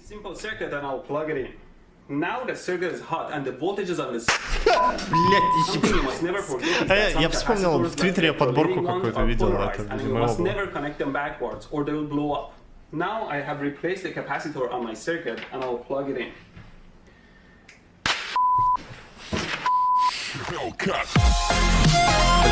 Simple circuit and I'll plug it in. Now the circuit is hot and the voltages on this. Я вспомнил, в Твиттере подборку какую-то видел, это, видимо, must never connect them backwards or they will blow up. Now I have replaced the capacitor on my circuit and I'll plug it in.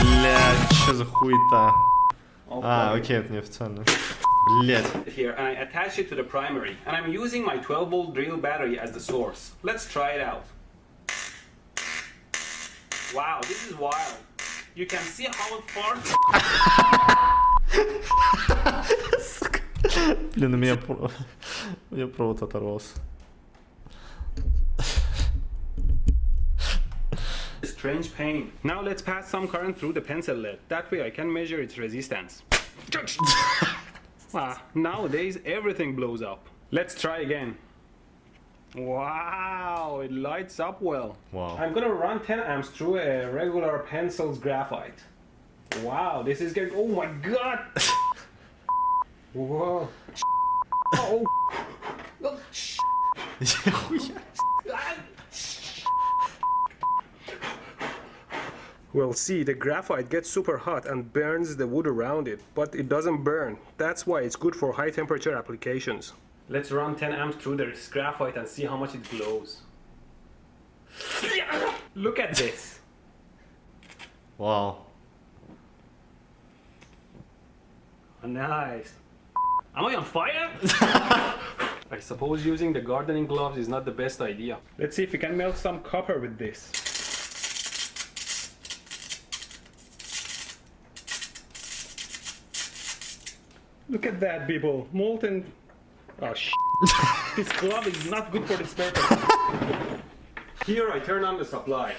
Блядь, что за хуета? А, окей, это неофициально. Блядь. Here and I attach it to the primary and I'm using my 12-volt drill battery as the source. Let's try it out. Wow, this is wild. You can see how it farts. Блин, у меня провод оторвался. Strange pain. Now let's pass some current through the pencil lead. That way I can measure its resistance. Nowadays everything blows up. Let's try again. Wow, it lights up well. Wow. I'm gonna run 10 amps through a regular pencil's graphite. Wow, this is good. Oh my god! Whoa. Oh. Well, see, the graphite gets super hot and burns the wood around it, but it doesn't burn. That's why it's good for high temperature applications. Let's run 10 amps through this graphite and see how much it glows. Look at this. Wow. Nice. Am I on fire? I suppose using the gardening gloves is not the best idea. Let's see if we can melt some copper with this. Look at that, people. Molten. Oh, this glove is not good for this purpose. Here I turn on the supply.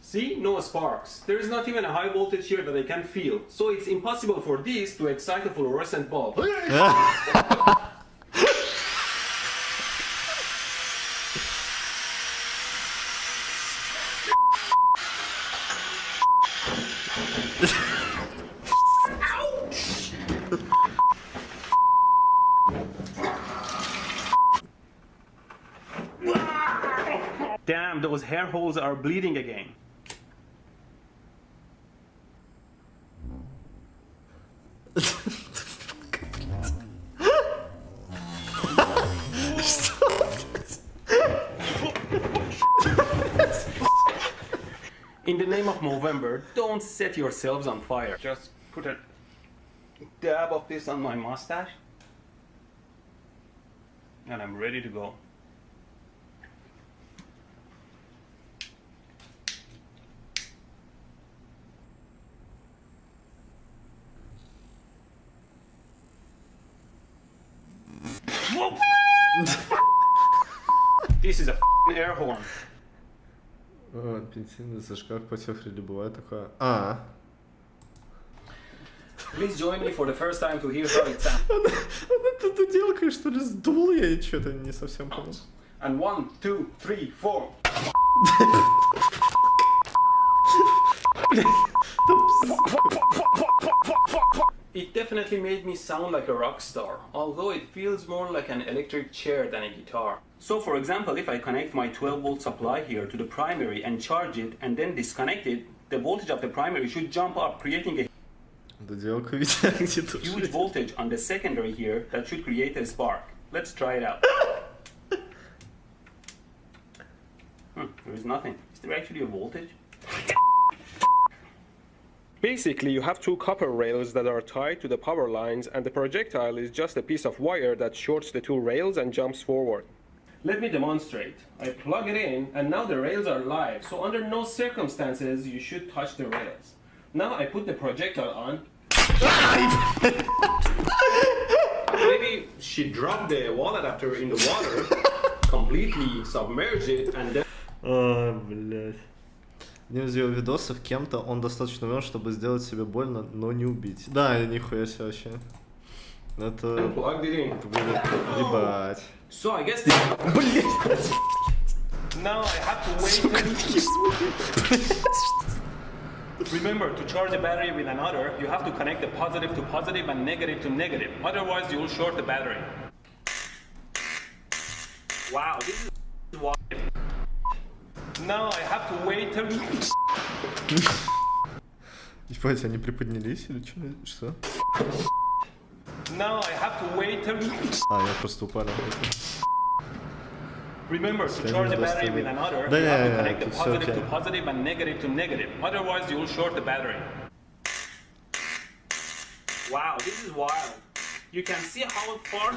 See? No sparks. There is not even a high voltage here that I can feel. So it's impossible for this to excite a fluorescent bulb. Damn, those hair holes are bleeding again. In the name of November, don't set yourselves on fire. Just put a dab of this on my mustache. And I'm ready to go. This is a air horn. Бензин, зажигак, потех или бывает такое? А. Please join me for the first time to hear how it sounds. Она эту делкой, что ли, сдул, я что-то не совсем понял. And 1, 2, 3, 4. It definitely made me sound like a rock star, although it feels more like an electric chair than a guitar. So for example, if I connect my 12-volt supply here to the primary and charge it and then disconnect it, the voltage of the primary should jump up, creating a huge voltage on the secondary here that should create a spark. Let's try it out. There is nothing. Is there actually a voltage? Basically, you have two copper rails that are tied to the power lines, and the projectile is just a piece of wire that shorts the two rails and jumps forward. Let me demonstrate. I plug it in, and now the rails are live, so under no circumstances you should touch the rails. Now I put the projectile on. Maybe she dropped the wall adapter in the water, completely submerged it, and then... Блядь. Одним из его видосов кем-то он достаточно умен, чтобы сделать себе больно, но не убить. Да, нихуя себе вообще. Это будет ебать. So I guess this... Блять! Now I have to wait. Remember, to charge a battery with another, you have to connect the positive to positive and negative to negative. Otherwise, you will short the battery. Wow, this is why. Now I have to wait till... Ебать, они приподнялись или что? Now I have to wait till... А, я просто упали. Remember to charge the battery with another. Да, You have to не, connect the тут всё positive окей. to positive and negative to negative. Otherwise, you will short the battery. Wow, this is wild. You can see how far...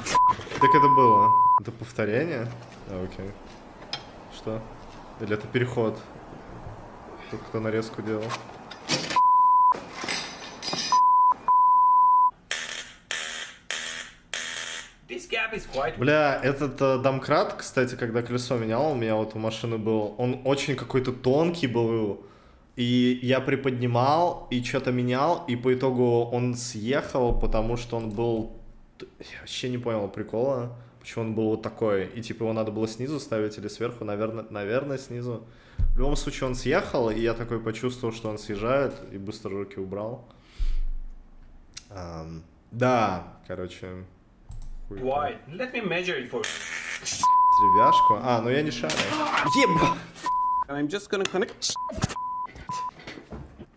Так это было. Это повторение? А, окей. Что? Или это переход? Тот, кто нарезку делал. This gap is quite... Бля, этот домкрат, кстати, когда колесо менял, у меня вот у машины был, он очень какой-то тонкий был, и я приподнимал, и что-то менял, и по итогу он съехал, потому что он был... Я вообще не понял прикола, почему он был вот такой, и типа его надо было снизу ставить или сверху, наверное, снизу. В любом случае он съехал, и я такой почувствовал, что он съезжает, и быстро руки убрал. Да, короче... Why? Let me measure it for you. Деревяшку? А, ну я не шарю. Еба! I'm just gonna connect.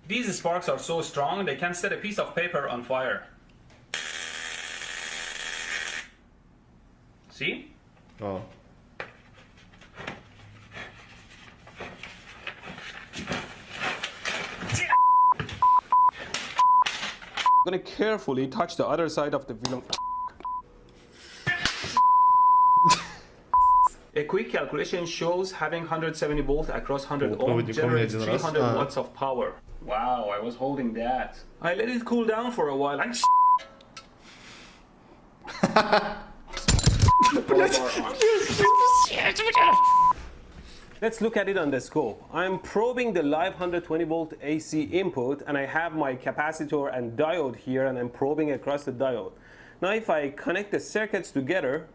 These sparks are so strong they can set a piece of paper on fire. See? О. I'm gonna carefully touch the other side of the film. A quick calculation shows having 170 volts across 100 ohm generates 300 watts of power. Wow, I was holding that. I let it cool down for a while and let's look at it on the scope. I'm probing the live 120 volt AC input and I have my capacitor and diode here and I'm probing across the diode. Now if I connect the circuits together,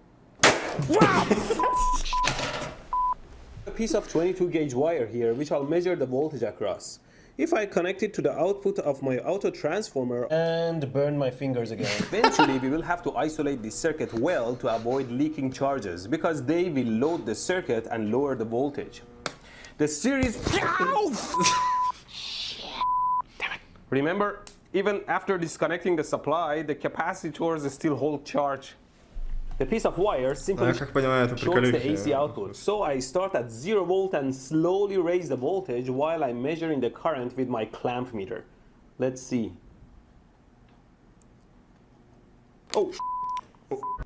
a piece of 22 gauge wire here which I'll measure the voltage across. If I connect it to the output of my auto transformer and burn my fingers again, eventually we will have to isolate the circuit well to avoid leaking charges because they will load the circuit and lower the voltage. The series... Remember, even after disconnecting the supply, the capacitors still hold charge. The piece of wire simply shorts the AC output. So I start at 0 volt and slowly raise the voltage while I'm measuring the current with my clamp meter. Let's see. Oh.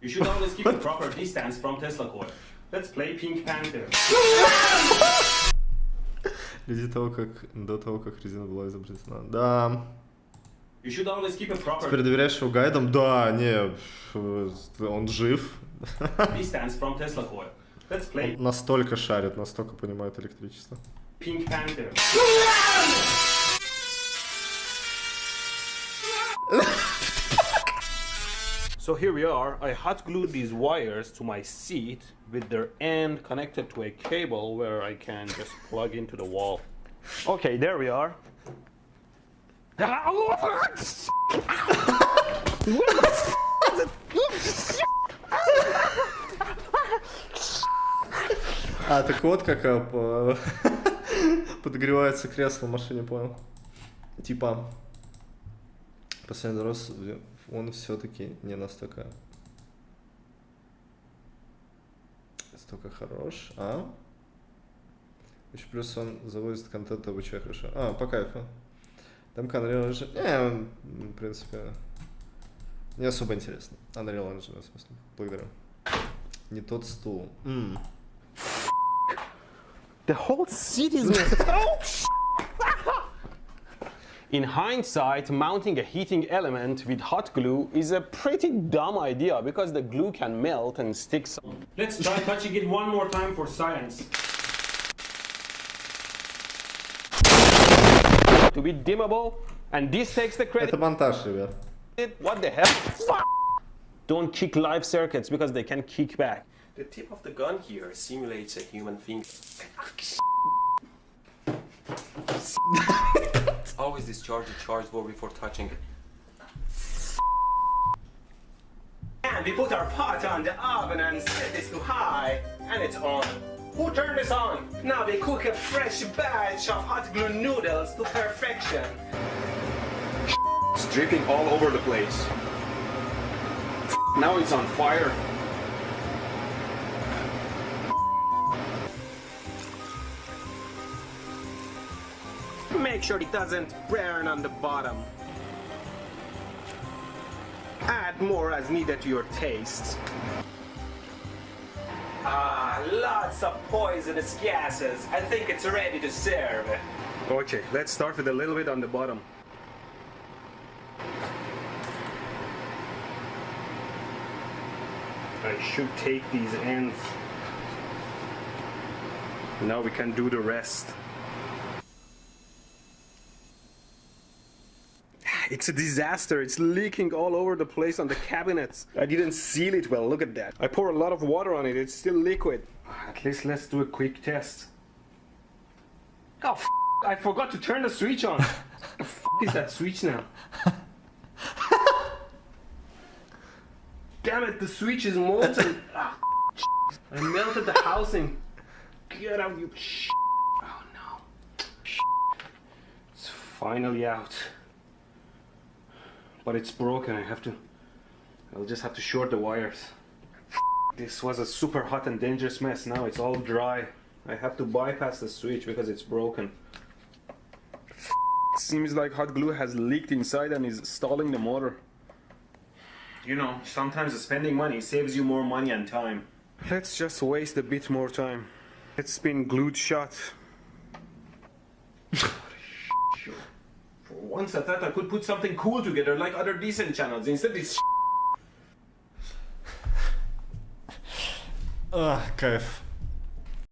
You should always keep a proper distance from Tesla coil. Let's play Pink Panther. До того, как резина была изобретена. Да. You should always keep a proper... Теперь доверяешь его гайдам? Да, не, он жив. Distance from Tesla coil. Let's play. Он настолько шарит, настолько понимает электричество. Pink Panther. So here we are. I hot glued these wires to my seat with their end connected to a cable where I can just plug into the wall. Okay, there we are. А, так вот как подогревается кресло в машине, понял. Типа, последний раз он все-таки не настолько хорош, а? Еще плюс он завозит контент, обучая хорошо. А, по кайфу. Там Unreal Engine, в принципе, не особо интересно. Unreal Engine, в смысле. Благодарю. Не тот стул. The whole seat is In hindsight, mounting a heating element with hot glue is a pretty dumb idea because the glue can melt and stick. Let's try touching it one more time for science. To be dimmable, and this takes the credit. Это монтаж, ребят. What the hell? Don't kick live circuits because they can kick back. The tip of the gun here simulates a human finger. Always discharge the charged ball before touching it. And And we put our pot on the oven and set this to high, and it's on. Who turned this on? Now we cook a fresh batch of hot glue noodles to perfection. It's dripping all over the place. Now it's on fire. Make sure it doesn't burn on the bottom. Add more as needed to your taste. Ah, lots of poisonous gases. I think it's ready to serve. Okay, let's start with a little bit on the bottom. I should take these ends. Now we can do the rest. It's a disaster. It's leaking all over the place on the cabinets. I didn't seal it well. Look at that. I pour a lot of water on it. It's still liquid. At least let's do a quick test. Oh, I forgot to turn the switch on. The is that switch now? Damn it, the switch is molten. Oh, I melted the housing. Get out, you Oh no. It's finally out. But it's broken. I'll just have to short the wires. This was a super hot and dangerous mess. Now it's all dry. I have to bypass the switch because it's broken. It seems like hot glue has leaked inside and is stalling the motor. You know, sometimes spending money saves you more money and time. Let's just waste a bit more time. It's been glued shut. For once I thought I could put something cool together like other decent channels. Instead it's Кайф.